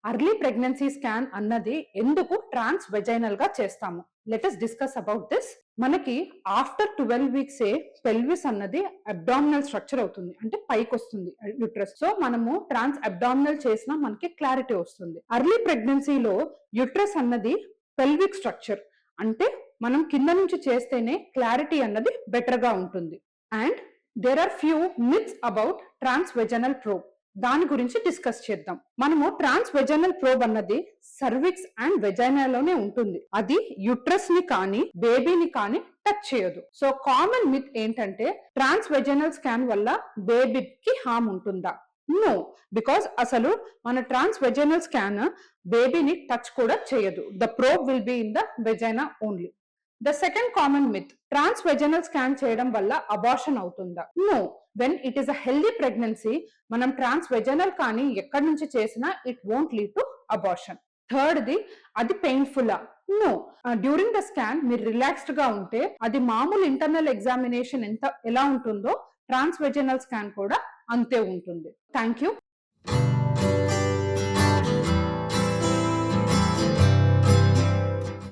Early pregnancy scan అన్నది ఎందుకు ట్రాన్స్ vaginal గా చేస్తాము? Let us discuss about this. మనకి ఆఫ్టర్ 12 వీక్స్ పెల్విస్ అన్నది అబ్డామినల్ స్ట్రక్చర్ అవుతుంది, అంటే పైకి వస్తుంది యుట్రస్. సో మనము ట్రాన్స్ అబ్డామినల్ చేసినా మనకి క్లారిటీ వస్తుంది. అర్లీ ప్రెగ్నెన్సీలో యుట్రస్ అన్నది పెల్విక్ స్ట్రక్చర్, అంటే మనం కింద నుంచి చేస్తేనే క్లారిటీ అన్నది బెటర్ గా ఉంటుంది. And there are few myths about transvaginal probe. దాని గురించి డిస్కస్ చేద్దాం. మనము ట్రాన్స్ వెజైనల్ ప్రోబ్ అన్నది సర్విక్స్ అండ్ వెజైనాలోనే ఉంటుంది. అది యుట్రస్ ని కానీ బేబీని కానీ టచ్ చేయదు. సో కామన్ మిత్ ఏంటంటే ట్రాన్స్ వెజైనల్ స్కాన్ వల్ల బేబీకి హార్మ్ ఉంటుందా? నో, బికాస్ అసలు మన ట్రాన్స్ వెజైనల్ స్కాన్ బేబీని టచ్ కూడా చేయదు. The probe will be in the vagina only. The second common myth, transvaginal scan చేయడం వల్ల అబార్షన్ అవుతుందా? No, when it is a healthy pregnancy మనం ట్రాన్స్ వెజైనల్ కానీ ఎక్కడి నుంచి చేసినా it won't lead to abortion. Third the, అది painful? No, during the scan మీరు రిలాక్స్డ్ గా ఉంటే అది మామూలు ఇంటర్నల్ ఎగ్జామినేషన్ ఎలా ఉంటుందో ట్రాన్స్ వెజైనల్ స్కాన్ కూడా అంతే ఉంటుంది. Thank you.